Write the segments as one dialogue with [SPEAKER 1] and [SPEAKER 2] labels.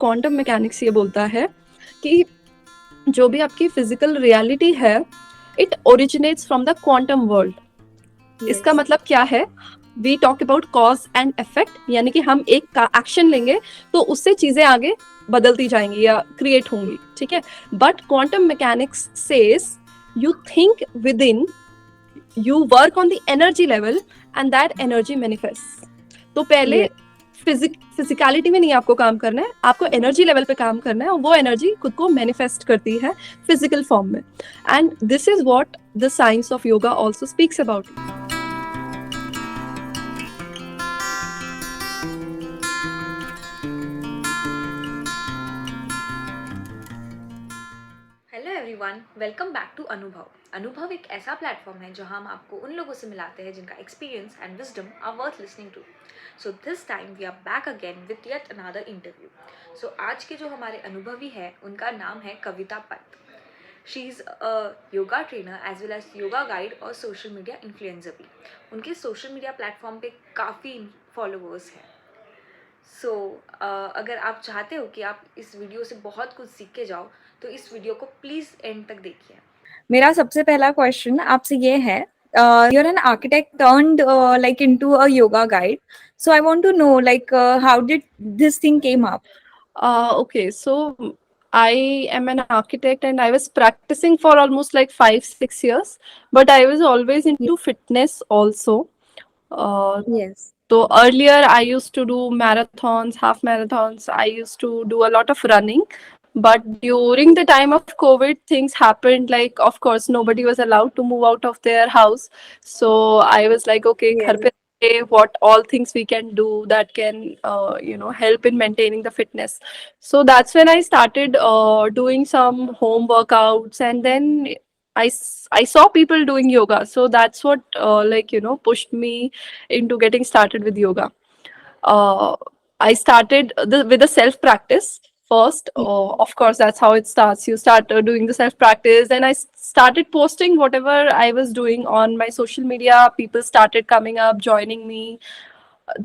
[SPEAKER 1] Quantum mechanics ये बोलता है कि जो भी आपकी फिजिकल रियलिटी है, it originates from the quantum world. इसका मतलब क्या है? We talk about cause and effect, यानी कि हम एक का एक्शन लेंगे तो उससे चीजें आगे बदलती जाएंगी या क्रिएट होंगी, ठीक है। But quantum mechanics says you think with in, you work on the energy level and that energy manifest. तो पहले फिजिकलिटी में नहीं आपको काम करना है, आपको एनर्जी लेवल पे काम करना है और वो एनर्जी खुद को मैनिफेस्ट करती है फिजिकल फॉर्म में। And this is what the science of yoga also speaks about.
[SPEAKER 2] Hello everyone, welcome back to Anubhav. Anubhav एक ऐसा प्लेटफॉर्म है जहां हम आपको उन लोगों से मिलाते हैं जिनका experience and wisdom are worth listening to. So this time we are back again with yet another interview. So आज के जो हमारे अनुभवी हैं उनका नाम है Kavita Pant. She is a yoga trainer as well as yoga guide और सोशल मीडिया इन्फ्लुएंसर भी। उनके सोशल मीडिया प्लेटफॉर्म पे काफ़ी फॉलोअर्स हैं। सो अगर आप चाहते हो कि आप इस वीडियो से बहुत कुछ सीख के जाओ तो इस वीडियो को प्लीज एंड तक देखिए।
[SPEAKER 3] मेरा सबसे पहला क्वेश्चन आपसे ये है, you're an architect turned like into a yoga guide, so I want to know like how did this thing came up?
[SPEAKER 1] Okay, so I am an architect and I was practicing for almost like 5-6 years, but I was always into fitness also.
[SPEAKER 3] Yes.
[SPEAKER 1] So earlier I used to do marathons, half marathons. I used to do a lot of running. But during the time of COVID, things happened. Like, of course, nobody was allowed to move out of their house. So I was like, okay,
[SPEAKER 3] Yes.
[SPEAKER 1] घर पे रह के what all things we can do that can, help in maintaining the fitness. So that's when I started doing some home workouts, and then I saw people doing yoga. So that's what, pushed me into getting started with yoga. Uh, I started with the self practice first. Of course, that's how it starts. You start doing the self practice, and I started posting whatever I was doing on my social media. People started coming up, joining me.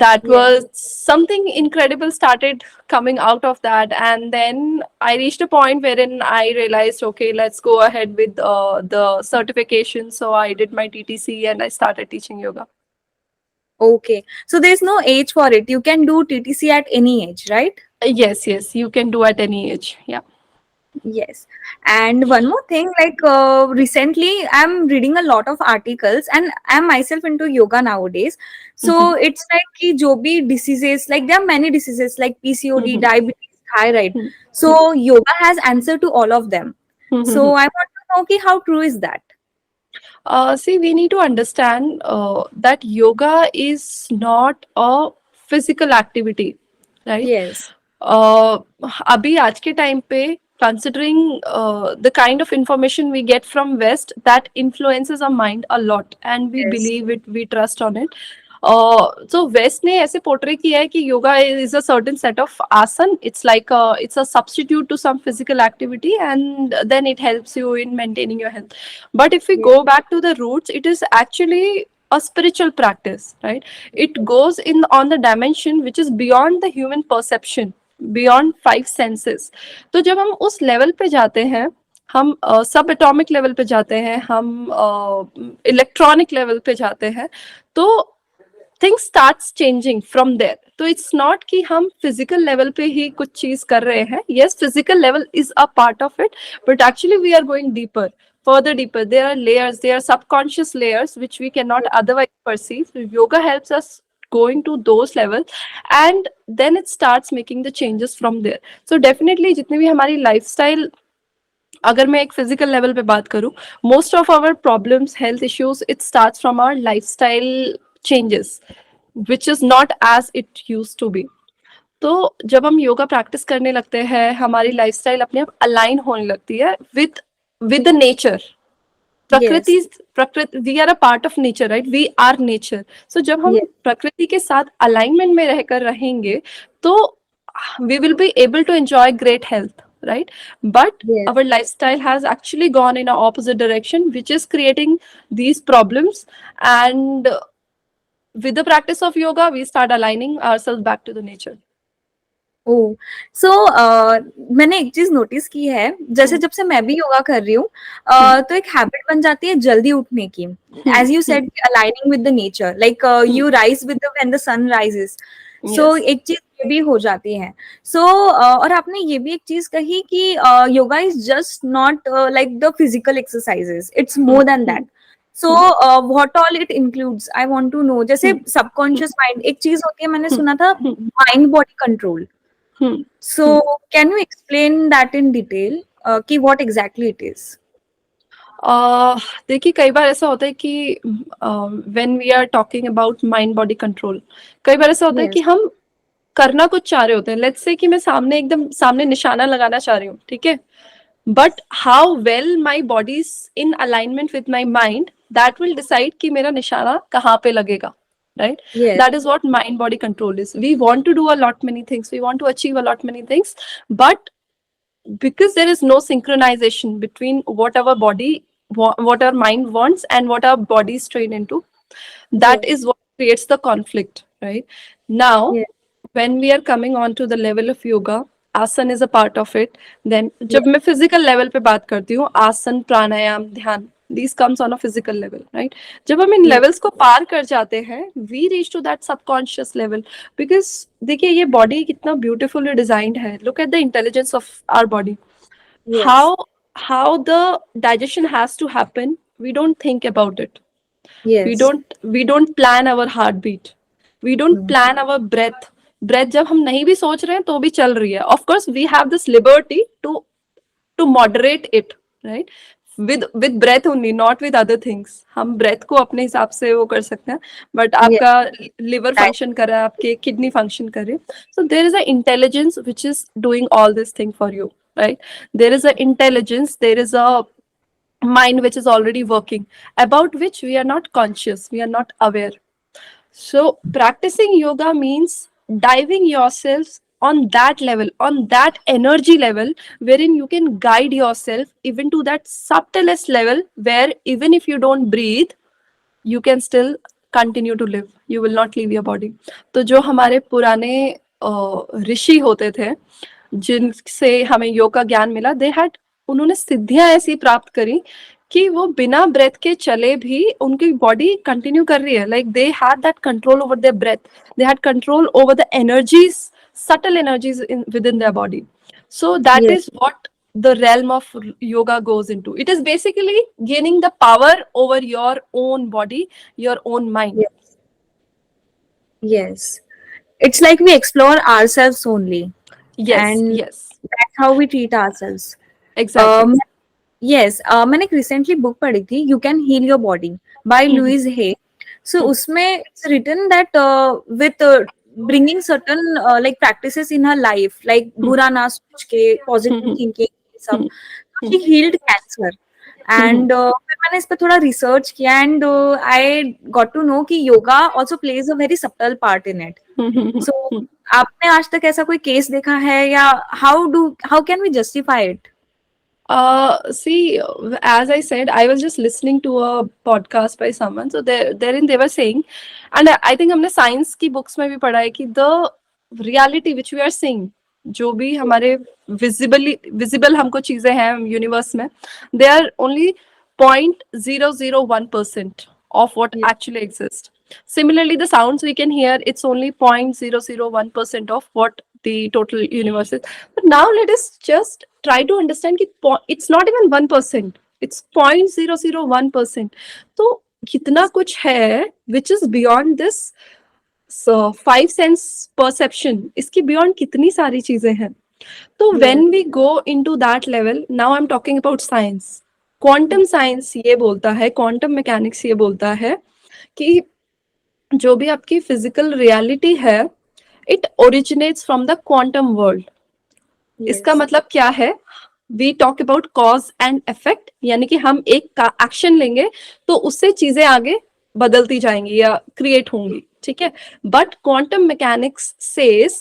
[SPEAKER 1] That
[SPEAKER 3] Yes.
[SPEAKER 1] was something incredible started coming out of that, and then I reached a point wherein I realized, okay, let's go ahead with the certification. So I did my TTC and I started teaching yoga.
[SPEAKER 3] Okay, so there's no age for it. You can do TTC at any age, right?
[SPEAKER 1] Yes, you can do at any age. Yeah.
[SPEAKER 3] Yes. And one more thing, like recently I'm reading a lot of articles and I'm myself into yoga nowadays. So
[SPEAKER 1] Mhm.
[SPEAKER 3] it's like ki jo bhi diseases, like there are many diseases like PCOD,
[SPEAKER 1] Mhm.
[SPEAKER 3] diabetes, thyroid.
[SPEAKER 1] Mhm.
[SPEAKER 3] So yoga has answer to all of them. So
[SPEAKER 1] Mhm.
[SPEAKER 3] I want to know ki how true is that?
[SPEAKER 1] See, we need to understand that yoga is not a physical activity, right?
[SPEAKER 3] Yes.
[SPEAKER 1] Uh, अभी आज के time पे considering the kind of information we get from West, that influences our mind a lot, and we
[SPEAKER 3] Yes.
[SPEAKER 1] believe it, we trust on it. So West ने ऐसे portray किया है कि yoga is a certain set of asan. It's like it's a substitute to some physical activity, and then it helps you in maintaining your health. But if we
[SPEAKER 3] Yes.
[SPEAKER 1] go back to the roots, it is actually a spiritual practice, right? It goes in on the dimension which is beyond the human perception, beyond 5 senses. तो जब हम उस level पे जाते हैं, हम सब atomic level पे जाते हैं, हम इलेक्ट्रॉनिक लेवल पे जाते हैं, तो things starts changing from there. तो इट्स नॉट कि हम फिजिकल लेवल पे ही कुछ चीज कर रहे हैं. Yes, physical level is a part of it, but actually we are going deeper, further deeper. There are layers, there are subconscious layers which we cannot otherwise perceive. So yoga helps us going to those levels, and then it starts making the changes from there. So definitely जितनी भी हमारी lifestyle, अगर मैं एक physical level पे बात करूं, most of our problems, health issues, it starts from our lifestyle changes which is not as it used to be. तो जब हम योगा प्रैक्टिस करने लगते हैं, हमारी लाइफस्टाइल अपने आप अलाइन होने लगती है विद द नेचर.
[SPEAKER 3] Yes.
[SPEAKER 1] प्रकृति, we are a part of nature, right? We are nature. So जब हम
[SPEAKER 3] Yes.
[SPEAKER 1] प्रकृति के साथ अलाइनमेंट में रहकर रहेंगे, तो we will be able to enjoy great health, right? But
[SPEAKER 3] Yes.
[SPEAKER 1] our lifestyle has actually gone in a opposite direction, which is creating these problems. And with the practice of yoga, we start aligning ourselves back to the nature.
[SPEAKER 3] ओह! सो मैंने एक चीज़ notice की है, जैसे
[SPEAKER 1] हम्म,
[SPEAKER 3] जब से मैं भी योगा कर रही हूँ
[SPEAKER 1] हम्म,
[SPEAKER 3] तो एक हैबिट बन जाती है जल्दी उठने की।
[SPEAKER 1] Hmm,
[SPEAKER 3] as you said aligning with the nature like
[SPEAKER 1] hmm,
[SPEAKER 3] you rise with the when the sun rises. So
[SPEAKER 1] yes,
[SPEAKER 3] एक चीज़ ये भी हो जाती है। सो और आपने ये भी एक चीज़ कही कि yoga is just not like the physical exercises, it's
[SPEAKER 1] hmm,
[SPEAKER 3] more than that.
[SPEAKER 1] Hmm,
[SPEAKER 3] so
[SPEAKER 1] hmm,
[SPEAKER 3] what all it includes? I want to know. जैसे
[SPEAKER 1] हम्म,
[SPEAKER 3] सबकॉन्शियस माइंड एक चीज़ होती है, मैंने
[SPEAKER 1] हम्म,
[SPEAKER 3] सुना था
[SPEAKER 1] hmm,
[SPEAKER 3] mind body control.
[SPEAKER 1] Hmm, hmm.
[SPEAKER 3] So, can you explain that in detail? कि what exactly it is?
[SPEAKER 1] Uh, देखिए कई बार ऐसा होता है कि when we are talking about mind body control, कई बार ऐसा होता है कि
[SPEAKER 3] Yes,
[SPEAKER 1] हम करना कुछ चाह रहे होते हैं। लेट्स से कि मैं सामने एकदम सामने निशाना लगाना चाह रही हूँ, ठीक है, but how well my body is in alignment with my mind, that will decide कि मेरा निशाना कहाँ पे लगेगा, right?
[SPEAKER 3] yes,
[SPEAKER 1] That is what mind body control is. We want to do a lot many things, we want to achieve a lot many things, but because there is no synchronization between what our body what our mind wants and what our body is trained into, that
[SPEAKER 3] yes,
[SPEAKER 1] is what creates the conflict, right? Now
[SPEAKER 3] yes,
[SPEAKER 1] when we are coming on to the level of yoga, आसन is a part of it. Then जब
[SPEAKER 3] yes,
[SPEAKER 1] मैं physical level पे बात करती हूँ, आसन, प्राणायाम, ध्यान, these comes on a physical level, right? जब हम इन
[SPEAKER 3] yes,
[SPEAKER 1] levels को पार कर जाते हैं, we reach to that subconscious level. Because देखिए ये body कितना beautifully designed है. Look at the intelligence of our body.
[SPEAKER 3] yes,
[SPEAKER 1] How how the digestion has to happen, we don't think about it. we
[SPEAKER 3] yes,
[SPEAKER 1] don't we don't plan our heartbeat, we don't
[SPEAKER 3] mm,
[SPEAKER 1] plan our breath जब हम नहीं भी सोच रहे हैं तो भी चल रही है. Of course we have this liberty to moderate it, right? With breath only, not with other things. हम breath को अपने हिसाब से वो कर सकते हैं, but
[SPEAKER 3] yes,
[SPEAKER 1] आपका liver
[SPEAKER 3] right,
[SPEAKER 1] function कर रहा है, आपके kidney function कर रहे हैं. So there is a intelligence which is doing all this thing for you, right? There is a intelligence, there is a mind which is already working, about which we are not conscious, we are not aware. So practicing yoga means diving yourself on that level, on that energy level, wherein you can guide yourself even to that subtlest level, where even if you don't breathe, you can still continue to live, you will not leave your body. तो जो हमारे पुराने ऋषि होते थे, जिनसे हमें योग का ज्ञान मिला, दे हैड उन्होंने सिद्धियां ऐसी प्राप्त करी कि वो बिना ब्रेथ के चले भी उनकी बॉडी कंटिन्यू कर रही है. Like they had that control over their breath, they had control over the energies, subtle energies within their body. So that
[SPEAKER 3] yes,
[SPEAKER 1] is what the realm of yoga goes into. It is basically gaining the power over your own body, your own mind.
[SPEAKER 3] yes, yes. It's like we explore ourselves only,
[SPEAKER 1] Yes,
[SPEAKER 3] and
[SPEAKER 1] yes,
[SPEAKER 3] that's how we treat ourselves.
[SPEAKER 1] exactly.
[SPEAKER 3] Um, yes, मैंने एक recently book पढ़ी थी, you can heal your body by
[SPEAKER 1] Mhm,
[SPEAKER 3] Louise Hay. So
[SPEAKER 1] mhm,
[SPEAKER 3] उसमें it's written that with bringing certain like practices in her life, like
[SPEAKER 1] mhm,
[SPEAKER 3] बुरा ना सोच के positive
[SPEAKER 1] mhm,
[SPEAKER 3] thinking सब,
[SPEAKER 1] mhm,
[SPEAKER 3] she healed cancer.
[SPEAKER 1] mhm,
[SPEAKER 3] and फिर मैंने इस पे थोड़ा रिसर्च किया and I got to know कि yoga also plays a very subtle part in it.
[SPEAKER 1] mhm,
[SPEAKER 3] so
[SPEAKER 1] mhm.
[SPEAKER 3] आपने आज तक ऐसा कोई केस देखा है, या how can we justify it?
[SPEAKER 1] See, as I said, I was just listening to a podcast by someone. So therein they were saying, and I think हमने science की books में भी पढ़ा है कि the reality which we are seeing, जो भी हमारे visible हमको चीजें हैं universe में, they are only 0.001% of what actually exists. Similarly, the sounds we can hear, it's only 0.001% of what the total universe is. But now let us just try to understand कि it's not even 1%, it's 0.001%. तो कितना कुछ है which is beyond this five sense perception, इसकी beyond कितनी सारी चीजें हैं. तो
[SPEAKER 3] Yes,
[SPEAKER 1] when we go into that level, now I'm talking about science. Quantum science ये बोलता है, क्वांटम मैकेनिक्स ये बोलता है कि जो भी आपकी फिजिकल रियलिटी है, it originates from the quantum world. इसका
[SPEAKER 3] yes,
[SPEAKER 1] मतलब क्या है? We talk about cause and effect, यानी कि हम एक का एक्शन लेंगे तो उससे चीजें आगे बदलती जाएंगी या क्रिएट होंगी, ठीक है. But quantum mechanics says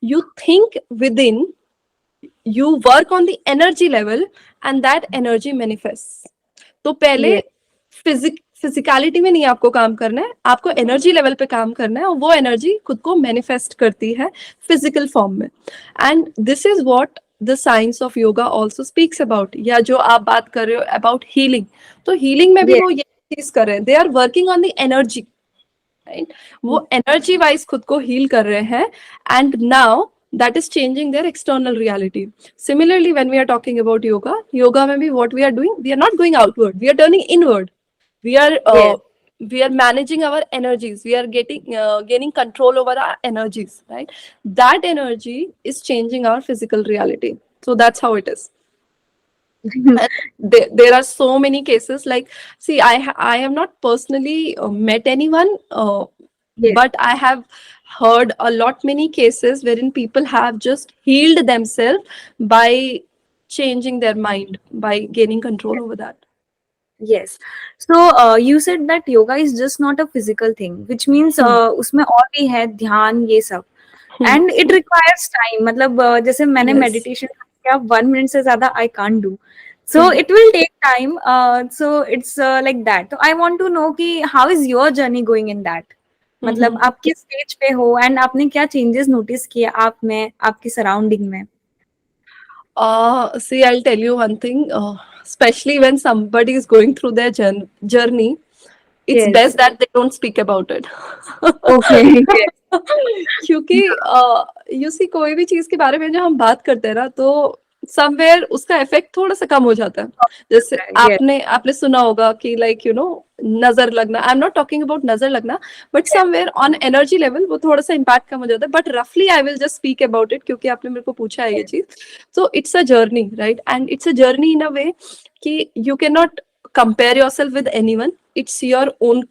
[SPEAKER 1] you think with in, you work on the energy level, and that energy manifests. तो पहले
[SPEAKER 3] yes,
[SPEAKER 1] फिजिकलिटी में नहीं आपको काम करना है, आपको एनर्जी लेवल पे काम करना है, और वो एनर्जी खुद को मैनिफेस्ट करती है फिजिकल फॉर्म में. And this is what the science of yoga also speaks about. या जो आप बात कर रहे हो अबाउट हीलिंग, तो हीलिंग में भी
[SPEAKER 3] Yes,
[SPEAKER 1] वो ये चीज कर रहे हैं. They are working on the energy, right. वो एनर्जी वाइज खुद को हील कर रहे हैं. And now that is changing their external reality. Similarly, when we are talking about yoga mein bhi what we are doing, we are not going outward, we are turning inward. We are
[SPEAKER 3] yes,
[SPEAKER 1] we are managing our energies, we are getting gaining control over our energies, right. That energy is changing our physical reality. So that's how it is. And there are so many cases, like, see, I have not personally met anyone,
[SPEAKER 3] yes,
[SPEAKER 1] but I have heard a lot many cases wherein people have just healed themselves by changing their mind, by gaining control over that.
[SPEAKER 3] yes. So you said that yoga is just not a physical thing, which means
[SPEAKER 1] Hmm.
[SPEAKER 3] उसमें और भी है ध्यान ये सब.
[SPEAKER 1] Hmm.
[SPEAKER 3] And it requires time. मतलब जैसे मैंने
[SPEAKER 1] Yes.
[SPEAKER 3] मेडिटेशन किया 1 मिनट से ज्यादा I can't do. So
[SPEAKER 1] Hmm.
[SPEAKER 3] It will take time. So it's like that. तो आई वांट टू नो कि how is your journey going in that. मतलब
[SPEAKER 1] Hmm.
[SPEAKER 3] आप किस स्टेज पे हो एंड आपने क्या चेंजेस नोटिस किए आप में, आपकी सराउंडिंग में.
[SPEAKER 1] See, I'll tell you one thing. Especially when somebody is going through their journey, it's
[SPEAKER 3] yes.
[SPEAKER 1] best that they don't speak about it.
[SPEAKER 3] Okay. Yes.
[SPEAKER 1] क्योंकि यू सी, कोई भी चीज के बारे में जब हम बात करते हैं ना, तो समवेयर उसका इफेक्ट थोड़ा सा कम हो जाता है. जैसे
[SPEAKER 3] यस.
[SPEAKER 1] आपने आपने सुना होगा कि लाइक नजर लगना. I am not talking about नजर लगना, but somewhere on energy level वो थोड़ा सा इम्पैक्ट कम हो जाता है. बट रफली I will just speak about it, क्योंकि आपने मेरे को पूछा है ये चीज. So it's a journey, right? And it's a journey in a way कि you cannot compare yourself with anyone. It's your own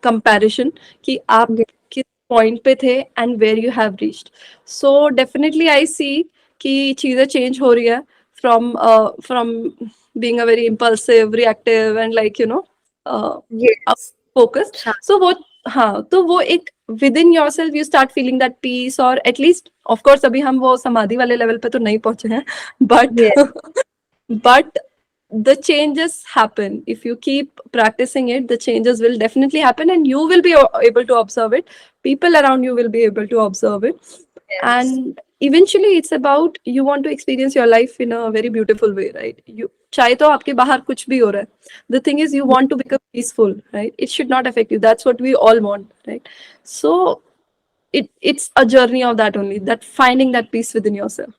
[SPEAKER 1] comparison कि आप किस point पे थे and where you have reached. So definitely I see कि चीजें change हो रही है from being a very impulsive, reactive and like uh,
[SPEAKER 3] yes.
[SPEAKER 1] focus. So वो, हाँ, तो वो एक within yourself you start feeling that peace, or at least of course अभी हम वो समाधि वाले लेवल पे तो नहीं पहुंचे हैं, but
[SPEAKER 3] yes.
[SPEAKER 1] but the changes happen if you keep practicing it. The changes will definitely happen, and you will be able to observe it. People around you will be able to observe it.
[SPEAKER 3] Yes.
[SPEAKER 1] And eventually it's about, you want to experience your life in a very beautiful way, right? You चाहे तो आपके बाहर कुछ भी हो रहा है, the thing is you want to become peaceful, right? It should not affect you. That's what we all want, right? So it's a journey of that only, that finding that peace within yourself.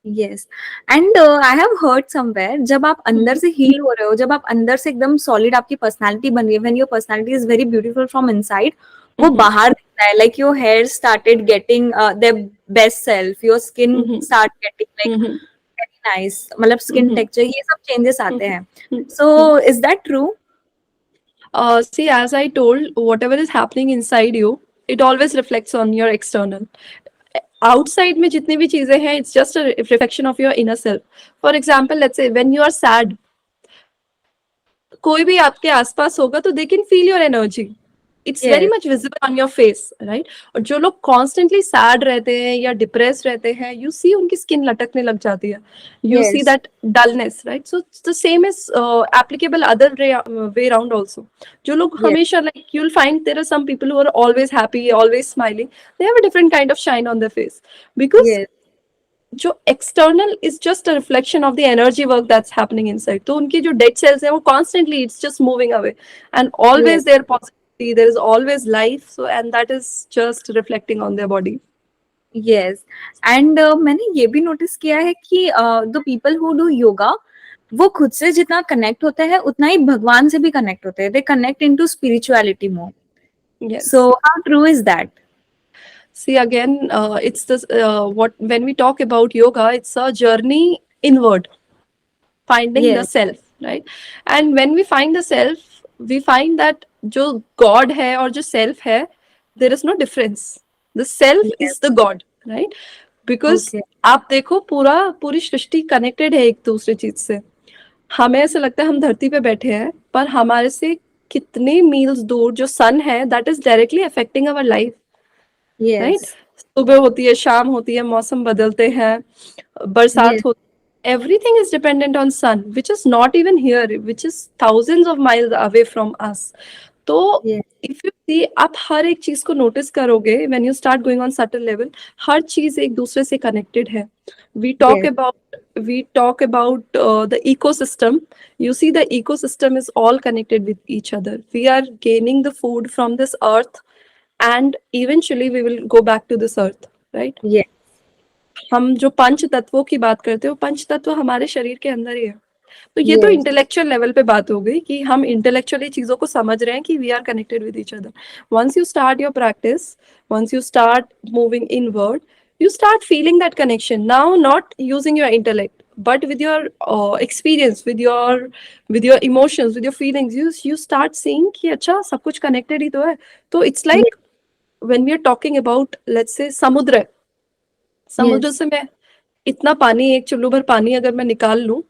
[SPEAKER 3] Yes. And I have heard somewhere, जब आप अंदर से heal हो रहे हो, जब आप अंदर से एकदम सॉलिड आपकी पर्सनालिटी बन रही है, when your personality is very beautiful from inside, वो
[SPEAKER 1] Mhm.
[SPEAKER 3] बाहर दिखता है. Like your hair started getting their best self, your skin
[SPEAKER 1] Mhm.
[SPEAKER 3] Start getting like
[SPEAKER 1] Mhm.
[SPEAKER 3] Very nice. मतलब स्किन
[SPEAKER 1] Mhm.
[SPEAKER 3] टेक्सचर, ये सब चेंजेस आते
[SPEAKER 1] Mhm.
[SPEAKER 3] हैं.
[SPEAKER 1] Mhm.
[SPEAKER 3] So is that true?
[SPEAKER 1] See, as I told, whatever is happening inside you, it always reflects on your external. Outside में जितनी भी चीजें हैं, it's just a reflection of your inner self. For example, let's say when you are sad, कोई भी आपके आसपास होगा तो they can feel your energy. It's very
[SPEAKER 3] yes.
[SPEAKER 1] Much visible on your face, right. और जो लोग कॉन्स्टेंटली सैड रहते हैं या डिप्रेस रहते हैं, यू सी उनकी स्किन लटकने लग जाती है. You see
[SPEAKER 3] yes.
[SPEAKER 1] That dullness, right. So the same is applicable other way around also. जो लोग
[SPEAKER 3] यस.
[SPEAKER 1] हमेशा, like, you will find there are some people who are always happy, always smiling. They have a different kind of shine on their face, because
[SPEAKER 3] yes.
[SPEAKER 1] जो external is just a reflection of the energy work that's happening inside. तो उनकी जो dead cells है वो constantly it's just moving away, and
[SPEAKER 3] yes.
[SPEAKER 1] Always their positivity, there is always life. So and that is just reflecting on their body.
[SPEAKER 3] Yes. And मैंने ये भी notice किया है कि the people who do yoga, वो खुद से जितना कनेक्ट होते हैं उतना ही भगवान से भी कनेक्ट होते हैं. They connect into spirituality more. So
[SPEAKER 1] Yes.
[SPEAKER 3] How true is that?
[SPEAKER 1] See, again, it's this what when we talk about yoga, it's a journey inward, finding the
[SPEAKER 3] yes.
[SPEAKER 1] self, right? And when we find the self, we find that जो God है और जो self है, there is no difference. The self
[SPEAKER 3] yes.
[SPEAKER 1] is the God, right? Because
[SPEAKER 3] okay.
[SPEAKER 1] आप देखो, पूरी सृष्टि connected है एक दूसरे चीज से. हमें ऐसा लगता है हम धरती पे बैठे हैं, पर हमारे से कितने मील्स दूर जो सन है, that is directly affecting our life,
[SPEAKER 3] yes.
[SPEAKER 1] Right. सुबह होती है, शाम होती है, मौसम बदलते हैं,
[SPEAKER 3] यस.
[SPEAKER 1] बरसात होती everything is dependent on sun, which is not even here, which is thousands of miles away from us. तो
[SPEAKER 3] Yes,
[SPEAKER 1] if you see, आप हर एक चीज को नोटिस करोगे, when you start going on subtle level, हर चीज एक दूसरे से connected है. we talk
[SPEAKER 3] yes,
[SPEAKER 1] about we talk about the ecosystem. You see, the ecosystem is all connected with each other. We are gaining the food from this earth, and eventually we will go back to this earth, right?
[SPEAKER 3] yes,
[SPEAKER 1] हम जो पंच तत्वों की बात करते हैं, वो पंच तत्व हमारे शरीर के अंदर ही है. तो ये तो
[SPEAKER 3] yes,
[SPEAKER 1] इंटेलेक्चुअल लेवल पे बात हो गई कि हम इंटेलेक्चुअली चीजों को समझ रहे हैं कि we are connected with each other. Once you start your practice, once you start moving inward, you start feeling that connection now, not using your intellect but with your experience, with your emotions, with your feelings. You start seeing कि अच्छा सब कुछ connected ही तो है. तो it's
[SPEAKER 3] yes,
[SPEAKER 1] like when we are talking about, let's say, समुद्र है. समुद्र
[SPEAKER 3] yes.
[SPEAKER 1] से मैं इतना पानी, एक चुल्लू भर पानी अगर मैं निकाल लूं,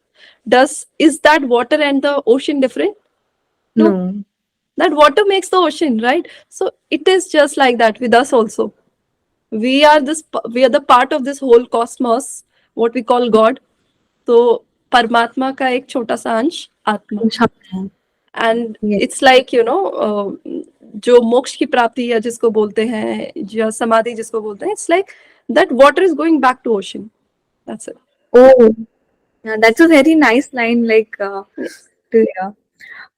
[SPEAKER 1] does is that water and the ocean different? No.
[SPEAKER 3] No.
[SPEAKER 1] That water makes the ocean, right? So it is just like that with us also. We are the part of this whole cosmos, what we call God. तो परमात्मा का एक छोटा सा अंश आत्मा.
[SPEAKER 3] Shabda.
[SPEAKER 1] And
[SPEAKER 3] Yes.
[SPEAKER 1] It's like जो मोक्ष की प्राप्ति या जिसको बोलते हैं, या समाधि जिसको बोलते हैं, it's like that water is going back to ocean. That's
[SPEAKER 3] Oh, yeah, that's a very nice line. Like,
[SPEAKER 1] it.
[SPEAKER 3] to hear.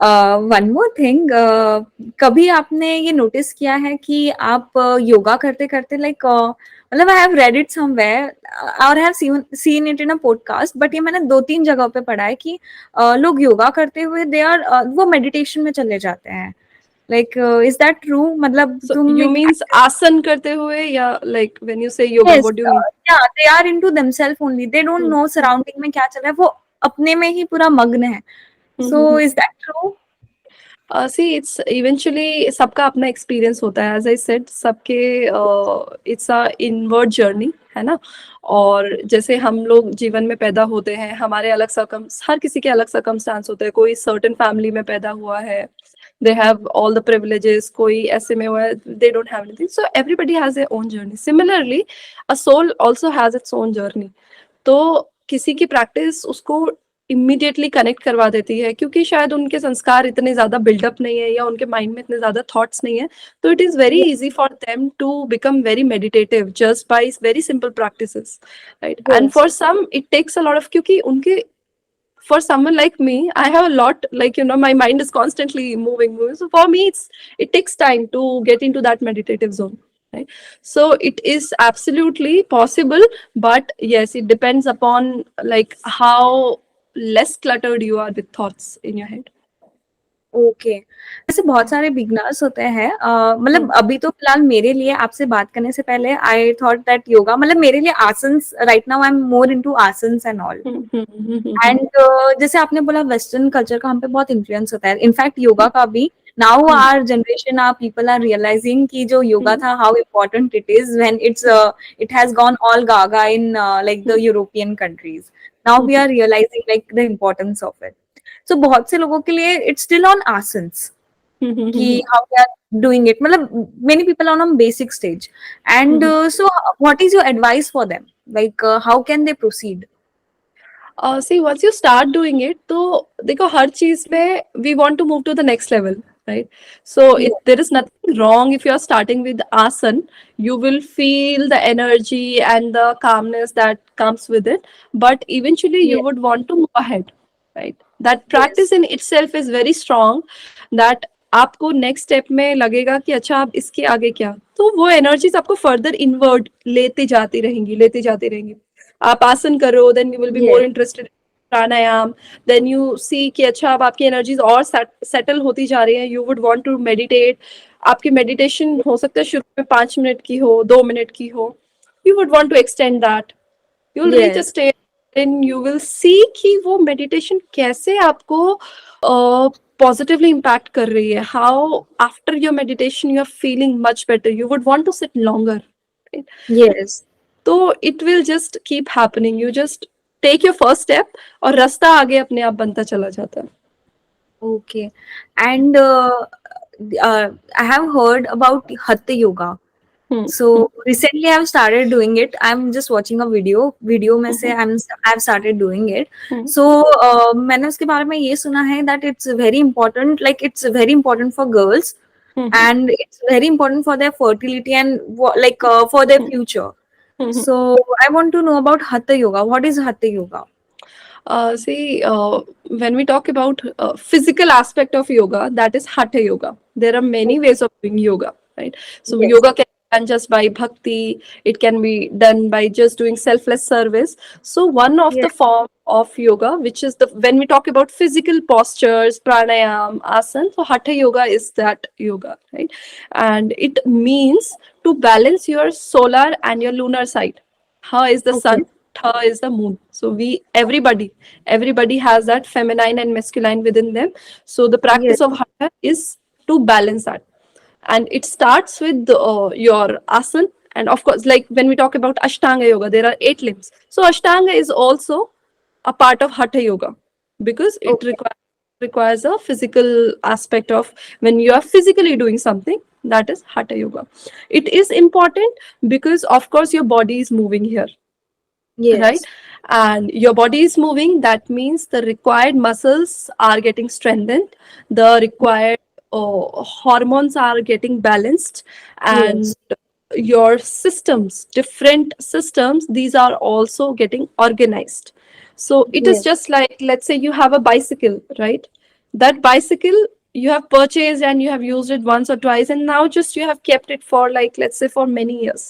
[SPEAKER 3] One more thing, कभी आपने ये नोटिस किया है कि आप योगा करते करते लाइक मतलब I have read it somewhere और have seen it in a podcast, but ये मैंने 2-3 जगह पे पढ़ा है कि लोग योगा करते हुए दे आर वो मेडिटेशन में चले जाते हैं. Like is that true? मतलब
[SPEAKER 1] So
[SPEAKER 3] तुम
[SPEAKER 1] you
[SPEAKER 3] एक
[SPEAKER 1] means आसन करते हुए, या like when you say yoga,
[SPEAKER 3] yes,
[SPEAKER 1] what do you mean?
[SPEAKER 3] या they are into themselves only, they don't
[SPEAKER 1] Hmm.
[SPEAKER 3] Know surrounding में क्या चल रहा है, वो अपने में ही पूरा मग्न है. So is that true?
[SPEAKER 1] See, it's eventually सबका अपना एक्सपीरियंस होता है. एज आई सेड, सबके इट्स अ इनवर्ड जर्नी, है ना. और जैसे हम लोग जीवन में पैदा होते हैं, हमारे अलग सरकम हर किसी के अलग सरकमस्टांस होते हैं. कोई सर्टेन फैमिली में पैदा हुआ है, they have all the privileges. कोई ऐसे में हुआ है, they don't have anything. So everybody has their own journey. Similarly a soul also has its own journey. तो किसी की प्रैक्टिस उसको इमीडिएटली कनेक्ट करवा देती है, क्योंकि शायद उनके संस्कार इतने ज्यादा बिल्डअप नहीं है, या उनके माइंड में इतने ज्यादा थॉट्स नहीं है. तो it is very easy for them to become very meditative just by very simple practices, right. And
[SPEAKER 3] yes,
[SPEAKER 1] for some it takes a lot of, क्योंकि उनके, for someone like me, I have a lot, like, my mind is constantly moving. So for me, it takes time to get into that meditative zone. Right? So it is absolutely possible, but yes, it depends upon like how less cluttered you are with thoughts in your head.
[SPEAKER 3] Okay. ऐसे बहुत सारे beginners होते हैं,
[SPEAKER 1] Hmm.
[SPEAKER 3] मतलब अभी तो फिलहाल मेरे लिए आपसे बात करने से पहले आई थॉट दैट योगा मतलब मेरे लिए asanas, right now I am more into asanas and all.
[SPEAKER 1] Hmm, hmm, hmm, hmm, hmm,
[SPEAKER 3] and जैसे आपने बोला वेस्टर्न कल्चर का हम पे बहुत इन्फ्लुएंस होता है, इनफैक्ट योगा का भी. Now
[SPEAKER 1] hmm,
[SPEAKER 3] our generation, our people are realizing कि जो योगा
[SPEAKER 1] hmm,
[SPEAKER 3] था how important it is when it has gone all gaga in like the
[SPEAKER 1] hmm,
[SPEAKER 3] European countries. Now
[SPEAKER 1] hmm,
[SPEAKER 3] we are realizing like the importance of it. So बहुत से लोगों के लिए it's still on asanas
[SPEAKER 1] hmm, hmm, hmm,
[SPEAKER 3] कि
[SPEAKER 1] hmm.
[SPEAKER 3] How they are doing it, मतलब many people are on basic stage. And
[SPEAKER 1] Hmm.
[SPEAKER 3] So what is your advice for them, like how can they proceed?
[SPEAKER 1] See, once you start doing it, तो देखो हर चीज में we want to move to the next level, right? So there is nothing wrong if you are starting with asan. You will feel the energy and the calmness that comes with it, but eventually you
[SPEAKER 3] Yes,
[SPEAKER 1] would want to move ahead, right? That
[SPEAKER 3] yes,
[SPEAKER 1] practice in itself is very strong. That आपको next step में लगेगा कि अच्छा अब इसके आगे क्या, तो वो एनर्जीज आपको फर्दर इनवर्ड लेते जाती रहेंगी. आप आसन करो, then you will be
[SPEAKER 3] yes,
[SPEAKER 1] more interested pranayama. Then you see कि अच्छा अब आपकी एनर्जीज और सेटल होती जा रही हैं, you would want to meditate. आपकी मेडिटेशन हो सकता है शुरू में 5 मिनट की हो, 2 मिनट की हो. You would want to extend that. You will reach a
[SPEAKER 3] yes.
[SPEAKER 1] Stage and you will see कि वो मेडिटेशन कैसे आपको पॉजिटिवली इम्पैक्ट कर रही है. How after your meditation you are feeling much better, you would want to sit longer.
[SPEAKER 3] Yes.
[SPEAKER 1] तो it will just keep happening. You just take your first step, और रास्ता आगे अपने आप बनता चला जाता है.
[SPEAKER 3] Okay. And I have heard about Hatha Yoga.
[SPEAKER 1] Hmm.
[SPEAKER 3] So recently I've started doing it. I'm just watching a video में से
[SPEAKER 1] Hmm.
[SPEAKER 3] I've started doing it.
[SPEAKER 1] Hmm.
[SPEAKER 3] So मैंने उसके बारे में ये सुना है that it's very important, like it's very important for girls,
[SPEAKER 1] Hmm.
[SPEAKER 3] and it's very important for their fertility and for their
[SPEAKER 1] Hmm.
[SPEAKER 3] future.
[SPEAKER 1] Hmm.
[SPEAKER 3] So I want to know about Hatha Yoga. What is Hatha Yoga?
[SPEAKER 1] See, when we talk about physical aspect of yoga, that is hatha yoga. There are many
[SPEAKER 3] Okay.
[SPEAKER 1] ways of doing yoga, right? So
[SPEAKER 3] Yes.
[SPEAKER 1] yoga can be done just by bhakti. It can be done by just doing selfless service. So one of
[SPEAKER 3] Yes.
[SPEAKER 1] the form of yoga, which is the when we talk about physical postures, pranayam, asana, so hatha yoga is that yoga, right? And it means to balance your solar and your lunar side. Ha is the
[SPEAKER 3] Okay.
[SPEAKER 1] sun, Tha is the moon. So we everybody has that feminine and masculine within them. So the
[SPEAKER 3] Yes.
[SPEAKER 1] practice of hatha is to balance that, and it starts with your asana. And of course, like when we talk about ashtanga yoga, there are 8 limbs. So ashtanga is also a part of hatha yoga because it
[SPEAKER 3] Okay.
[SPEAKER 1] requires a physical aspect of when you are physically doing something, that is hatha yoga. It is important because of course your body is moving here, right?
[SPEAKER 3] Yes.
[SPEAKER 1] And your body is moving, that means the required muscles are getting strengthened, the required hormones are getting balanced, and
[SPEAKER 3] Yes.
[SPEAKER 1] your systems, different systems, these are also getting organized. So it is
[SPEAKER 3] Yes.
[SPEAKER 1] just like, let's say you have a bicycle, right? That bicycle you have purchased and you have used it once or twice, and now just you have kept it for, like, let's say for many years.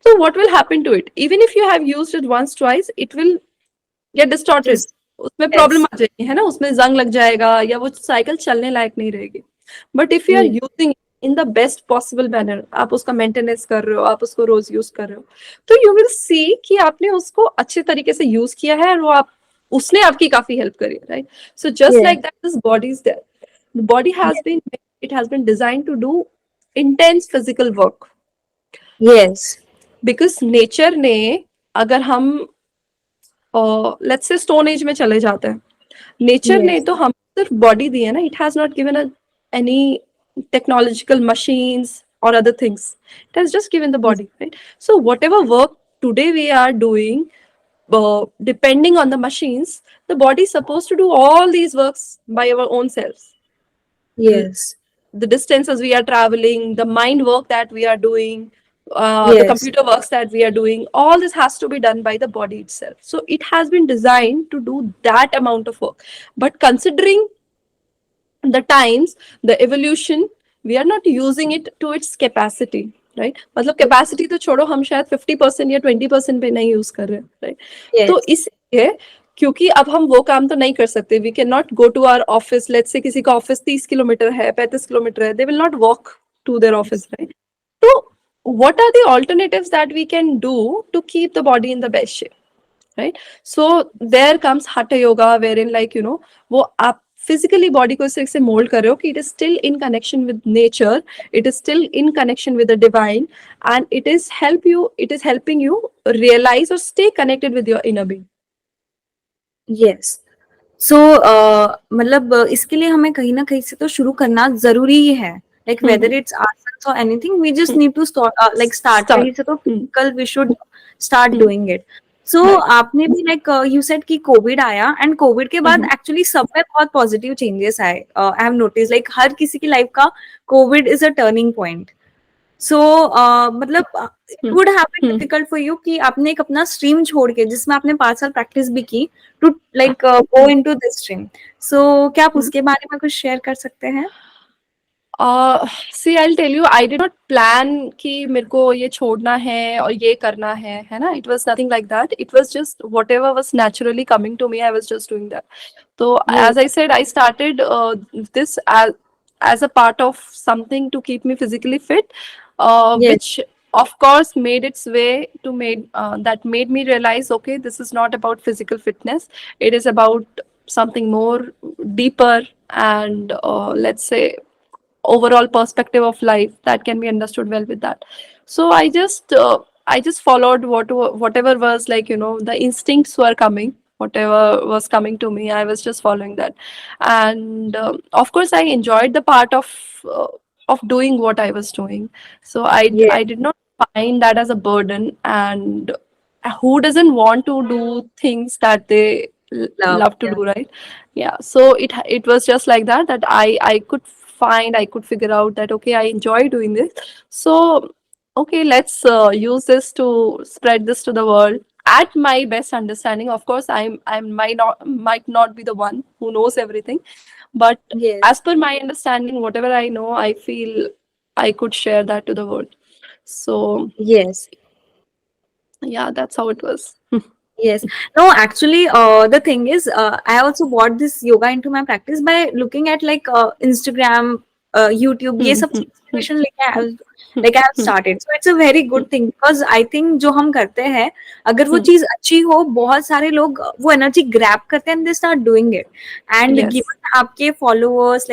[SPEAKER 1] So what will happen to it? Even if you have used it once, twice, it will get distorted.
[SPEAKER 3] Just
[SPEAKER 1] उसमें problem
[SPEAKER 3] yes.
[SPEAKER 1] आ जाएगी, है ना? उसमें जंग लग जाएगा या वो साइकिल चलने लायक नहीं रहेगी. But if you are
[SPEAKER 3] Yes.
[SPEAKER 1] Using in the best possible manner, आप उसका मेंटेनेंस कर रहे हो, आप उसको रोज यूज कर रहे हो, तो यू विल सी कि आपने उसको अच्छे तरीके से यूज किया है और वो आप उसने आपकी काफी हेल्प करी, right? So just
[SPEAKER 3] Yes.
[SPEAKER 1] Like that this body is there. The body has been, it has been design to do intense physical work.
[SPEAKER 3] Yes.
[SPEAKER 1] Because nature ने, अगर हम लेट्स से स्टोन एज में चले जाते हैं, nature ने
[SPEAKER 3] Yes.
[SPEAKER 1] तो हम सिर्फ बॉडी दी है ना. It has not given any technological machines or other things. It has just given the
[SPEAKER 3] Yes.
[SPEAKER 1] body, right? So whatever work today we are doing, depending on the machines, the body is supposed to do all these works by our own selves.
[SPEAKER 3] Yes.
[SPEAKER 1] The distances we are traveling, the mind work that we are doing, the
[SPEAKER 3] Yes.
[SPEAKER 1] computer works that we are doing, all this has to be done by the body itself. So it has been designed to do that amount of work. But considering the times, the evolution, we are not using it to its capacity, right? मतलब capacity तो छोड़ो, हम शायद 50% या 20% पे नहीं use कर रहे हैं, right? तो
[SPEAKER 3] Yes.
[SPEAKER 1] इसलिए, क्योंकि अब हम वो काम तो नहीं कर सकते, we can not go to our office. Let's say किसी का ऑफिस 30 किलोमीटर है, 35 किलोमीटर है, they will not walk to their office, right? तो what are the alternatives that we can do to keep the body in the best shape, right? So there comes hatha yoga, wherein, like, वो आप physically body को इस तरह से mold कर रहे हो कि it is still in connection with nature, it is still in connection with the divine, and it is helping you realize or stay connected with your inner being.
[SPEAKER 3] Yes. सो मतलब इसके लिए हमें कहीं ना कहीं से तो शुरू करना जरूरी ही है. Like whether
[SPEAKER 1] Hmm.
[SPEAKER 3] It's asanas और anything, we just
[SPEAKER 1] Hmm.
[SPEAKER 3] Need to like start
[SPEAKER 1] Start.
[SPEAKER 3] कहीं से, तो
[SPEAKER 1] Hmm.
[SPEAKER 3] Physical we should start
[SPEAKER 1] Hmm.
[SPEAKER 3] Doing it. So
[SPEAKER 1] Right.
[SPEAKER 3] आपने भी लाइक यू सेड कि कोविड आया, एंड कोविड के बाद
[SPEAKER 1] Hmm.
[SPEAKER 3] एक्चुअली सब में बहुत पॉजिटिव चेंजेस आए. आई हैव नोटिस लाइक हर किसी की लाइफ का Covid is a turning point. So मतलब it
[SPEAKER 1] Hmm.
[SPEAKER 3] Would have been
[SPEAKER 1] Hmm.
[SPEAKER 3] Difficult for you कि आपने एक अपना स्ट्रीम छोड़ के, जिसमें आपने 5 साल प्रैक्टिस भी की, to like go into this stream. So क्या आप
[SPEAKER 1] Hmm.
[SPEAKER 3] उसके बारे में कुछ शेयर कर सकते हैं?
[SPEAKER 1] See, I tell you, I did not plan कि मेरे को ये छोड़ना है और ये करना है ना? It was nothing like that. It was just whatever was naturally coming to me, I was just doing that. So as
[SPEAKER 3] Yes.
[SPEAKER 1] I said, I started this as a part of something to keep me physically fit,
[SPEAKER 3] Yes.
[SPEAKER 1] which of course made its way to that made me realize, okay, this is not about physical fitness. It is about something more deeper, and let's say overall perspective of life that can be understood well with that. So I just followed whatever was, like, the instincts were coming, whatever was coming to me, I was just following that. And of course I enjoyed the part of of doing what I was doing. So
[SPEAKER 3] Yes,
[SPEAKER 1] I did not find that as a burden. And who doesn't want to do things that they
[SPEAKER 3] love.
[SPEAKER 1] love to
[SPEAKER 3] Yeah.
[SPEAKER 1] do, right? Yeah. So it was just like that, that I could figure out that okay, I enjoy doing this. So okay, let's use this to spread this to the world at my best understanding. Of course, I might not be the one who knows everything, but
[SPEAKER 3] Yes.
[SPEAKER 1] as per my understanding, whatever I know, I feel I could share that to the world. So
[SPEAKER 3] Yes.
[SPEAKER 1] yeah, that's how it was.
[SPEAKER 3] Yes. No, actually, the thing is, I also brought this yoga into my practice by looking at like Instagram, YouTube, ये सब inspiration like I have started. So it's a very good thing because I think जो हम करते हैं, अगर वो चीज अच्छी हो, बहुत सारे लोग वो energy grab करते हैं and they start doing it. And
[SPEAKER 1] Yes.
[SPEAKER 3] given आपके followers,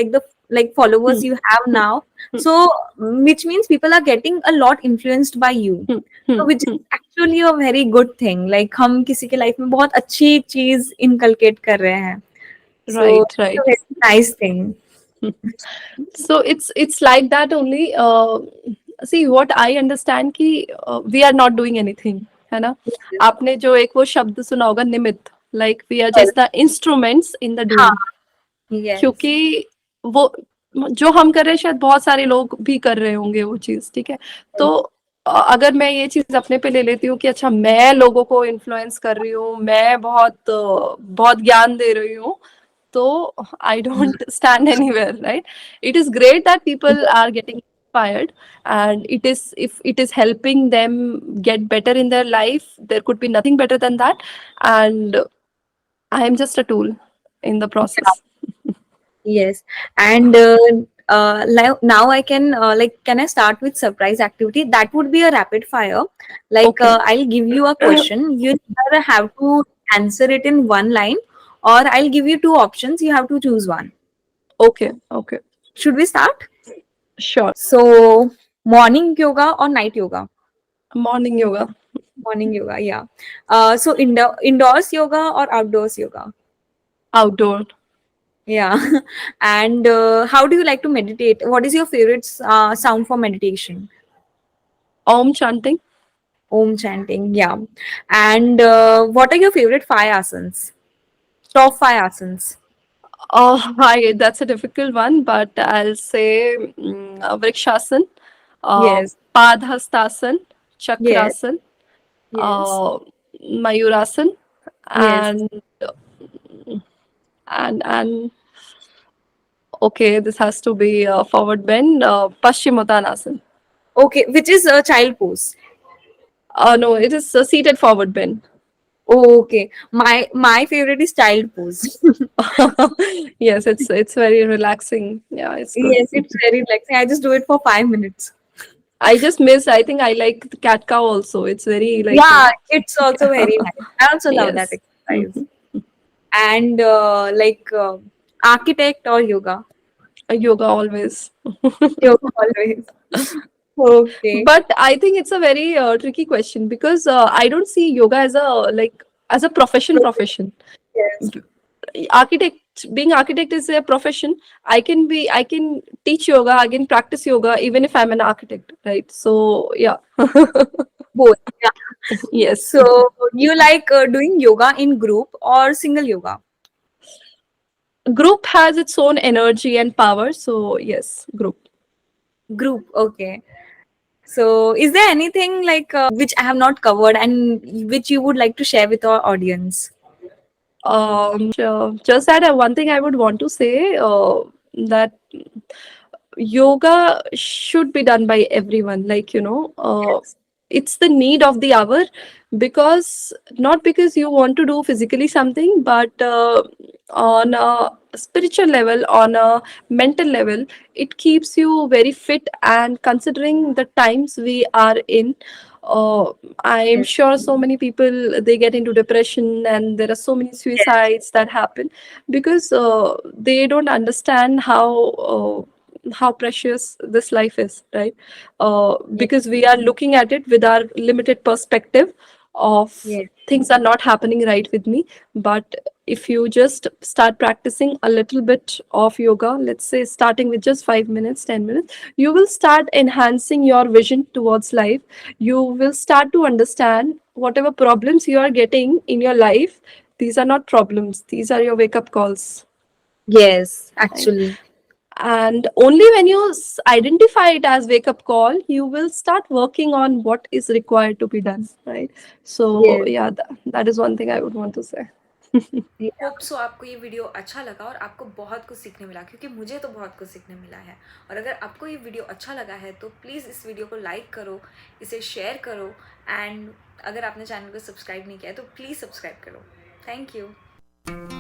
[SPEAKER 3] like followers you have now, so which means people are getting a lot influenced by you. So which is actually a very good thing. Like हम किसी के life में बहुत अच्छी चीज inculcate कर रहे हैं. So
[SPEAKER 1] Right,
[SPEAKER 3] it's a
[SPEAKER 1] right.
[SPEAKER 3] very nice thing.
[SPEAKER 1] So it's like that only. See, what I understand कि we are not doing anything, है ना?
[SPEAKER 3] Yes.
[SPEAKER 1] आपने जो एक वो शब्द सुना होगा, निमित्त, like we are
[SPEAKER 3] Yes.
[SPEAKER 1] just the instruments in the
[SPEAKER 3] हाँ.
[SPEAKER 1] doing.
[SPEAKER 3] Yes.
[SPEAKER 1] क्योंकि वो जो हम कर रहे हैं शायद बहुत सारे लोग भी कर रहे होंगे वो चीज, ठीक है? तो अगर मैं ये चीज अपने पे ले लेती हूँ कि अच्छा मैं लोगों को इन्फ्लुएंस कर रही हूँ, मैं बहुत ज्ञान दे रही हूँ, तो I don't stand anywhere, right? It is great that people are getting inspired, and it is, if it is helping them get better in their life, there could be nothing better than that. And I am just a tool in the
[SPEAKER 3] Yeah.
[SPEAKER 1] process.
[SPEAKER 3] Yes. And now I can like can I start with surprise activity? That would be a rapid fire. Like
[SPEAKER 1] Okay.
[SPEAKER 3] I'll give you a question. You either have to answer it in one line, or I'll give you two options. You have to choose one.
[SPEAKER 1] Okay, okay.
[SPEAKER 3] Should we start?
[SPEAKER 1] Sure.
[SPEAKER 3] So, morning yoga or night yoga?
[SPEAKER 1] Morning yoga.
[SPEAKER 3] Morning yoga, yeah. So indoors yoga or outdoors yoga?
[SPEAKER 1] Outdoor.
[SPEAKER 3] Yeah. And how do you like to meditate? What is your favorite sound for meditation?
[SPEAKER 1] Om chanting.
[SPEAKER 3] Om chanting, yeah. And what are your favorite five asanas? Top five asanas.
[SPEAKER 1] Oh, hi, that's a difficult one, but I'll say Vrikshasan,
[SPEAKER 3] Yes,
[SPEAKER 1] Padhastasan,
[SPEAKER 3] yes,
[SPEAKER 1] Chakrasan,
[SPEAKER 3] yes,
[SPEAKER 1] uh, Mayurasan,
[SPEAKER 3] yes.
[SPEAKER 1] and and okay, this has to be forward bend, Paschimottanasana.
[SPEAKER 3] Okay, which is a child pose.
[SPEAKER 1] No, it is seated forward bend.
[SPEAKER 3] Oh, okay. My favorite is child pose.
[SPEAKER 1] Yes, it's very relaxing. Yeah, it's good.
[SPEAKER 3] Yes, it's very relaxing. I just do it for 5 minutes.
[SPEAKER 1] I just miss. I think I like the cat cow also. It's very like
[SPEAKER 3] Yeah, it's also very nice. I also love that
[SPEAKER 1] yes.
[SPEAKER 3] exercise. And architect or yoga?
[SPEAKER 1] Yoga always.
[SPEAKER 3] Yoga always. Okay.
[SPEAKER 1] But I think it's a very tricky question because I don't see yoga as a like as a profession.
[SPEAKER 3] Yes.
[SPEAKER 1] Architect, being architect is a profession. I can teach yoga, I can practice yoga even if I'm an architect, right? So yeah.
[SPEAKER 3] Both. Yeah.
[SPEAKER 1] Yes.
[SPEAKER 3] So you like doing yoga in group or single yoga?
[SPEAKER 1] Group has its own energy and power, so yes, group.
[SPEAKER 3] Group. Okay. So is there anything like which I have not covered and which you would like to share with our audience?
[SPEAKER 1] Just that one thing I would want to say, that yoga should be done by everyone, like
[SPEAKER 3] Yes.
[SPEAKER 1] it's the need of the hour, because not because you want to do physically something, but on a spiritual level, on a mental level, it keeps you very fit. And considering the times we are in, uh, I'm
[SPEAKER 3] Yes.
[SPEAKER 1] sure so many people, they get into depression, and there are so many
[SPEAKER 3] Yes.
[SPEAKER 1] suicides that happen because they don't understand how precious this life is, right?
[SPEAKER 3] Yes.
[SPEAKER 1] Because we are looking at it with our limited perspective of
[SPEAKER 3] Yes.
[SPEAKER 1] things are not happening right with me. But if you just start practicing a little bit of yoga, let's say starting with just 5 minutes, 10 minutes, you will start enhancing your vision towards life. You will start to understand whatever problems you are getting in your life, these are not problems, these are your wake up calls,
[SPEAKER 3] Yes,
[SPEAKER 1] right?
[SPEAKER 3] actually.
[SPEAKER 1] And only when you identify it as wake up call, you will start working on what is required to be done, right? So
[SPEAKER 3] Yes.
[SPEAKER 1] yeah, that is one thing I would want to say.
[SPEAKER 3] Yeah.
[SPEAKER 2] Hope so आपको ये video अच्छा लगा और आपको बहुत कुछ सीखने मिला, क्योंकि मुझे तो बहुत कुछ सीखने मिला है। और अगर आपको ये वीडियो अच्छा लगा है तो प्लीज़ इस वीडियो को लाइक करो, इसे शेयर करो, एंड अगर आपने चैनल को सब्सक्राइब नहीं किया है तो प्लीज़ सब्सक्राइब करो। Thank you.